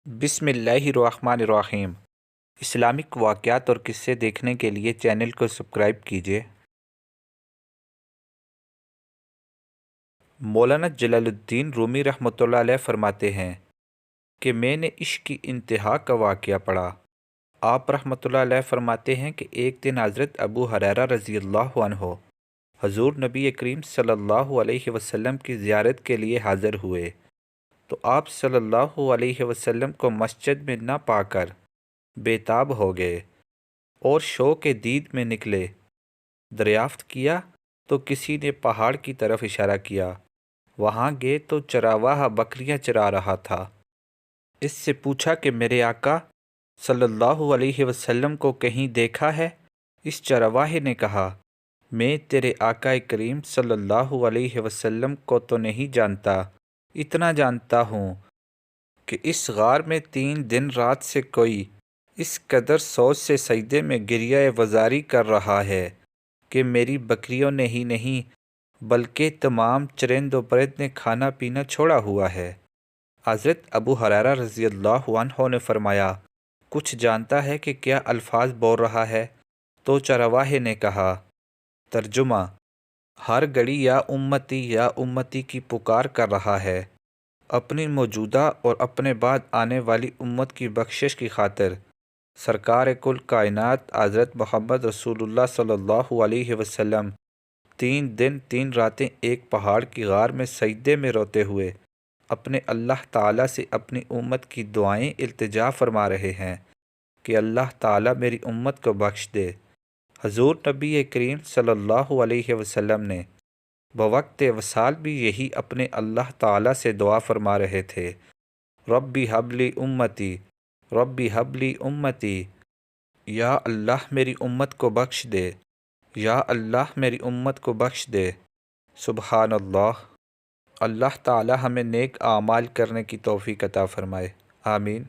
بسم اللہ الرحمن الرحیم۔ اسلامک واقعات اور قصے دیکھنے کے لیے چینل کو سبسکرائب کیجیے۔ مولانا جلال الدین رومی رحمۃ اللہ علیہ فرماتے ہیں کہ میں نے عشق کی انتہا کا واقعہ پڑھا۔ آپ رحمۃ اللہ علیہ فرماتے ہیں کہ ایک دن حضرت ابو ہریرہ رضی اللہ عنہ حضور نبی کریم صلی اللہ علیہ وسلم کی زیارت کے لیے حاضر ہوئے تو آپ صلی اللہ علیہ وسلم کو مسجد میں نہ پا کر بے تاب ہو گئے اور شوق دید میں نکلے۔ دریافت کیا تو کسی نے پہاڑ کی طرف اشارہ کیا، وہاں گئے تو چراواہ بکریاں چرا رہا تھا۔ اس سے پوچھا کہ میرے آقا صلی اللہ علیہ وسلم کو کہیں دیکھا ہے؟ اس چرواہے نے کہا، میں تیرے آقا کریم صلی اللہ علیہ وسلم کو تو نہیں جانتا، اتنا جانتا ہوں کہ اس غار میں 3 دن رات سے کوئی اس قدر سوچ سے سجدے میں گریہ وزاری کر رہا ہے کہ میری بکریوں نے ہی نہیں بلکہ تمام چرند و پرند نے کھانا پینا چھوڑا ہوا ہے۔ حضرت ابو ہریرہ رضی اللہ عنہ نے فرمایا، کچھ جانتا ہے کہ کیا الفاظ بول رہا ہے؟ تو چرواہے نے کہا، ترجمہ، ہر گھڑی یا امتی کی پکار کر رہا ہے، اپنی موجودہ اور اپنے بعد آنے والی امت کی بخشش کی خاطر سرکار کل کائنات حضرت محمد رسول اللہ صلی اللہ علیہ وسلم 3 دن 3 راتیں ایک پہاڑ کی غار میں سجدے میں روتے ہوئے اپنے اللہ تعالیٰ سے اپنی امت کی دعائیں التجا فرما رہے ہیں کہ اللہ تعالیٰ میری امت کو بخش دے۔ حضور نبی کریم صلی اللہ علیہ وسلم نے بوقت وصال بھی یہی اپنے اللہ تعالیٰ سے دعا فرما رہے تھے، ربی حبلی امتی، ربی حبلی امتی، یا اللہ میری امت کو بخش دے، یا اللہ میری امت کو بخش دے۔ سبحان اللہ۔ اللہ تعالیٰ ہمیں نیک اعمال کرنے کی توفیق عطا فرمائے، آمین۔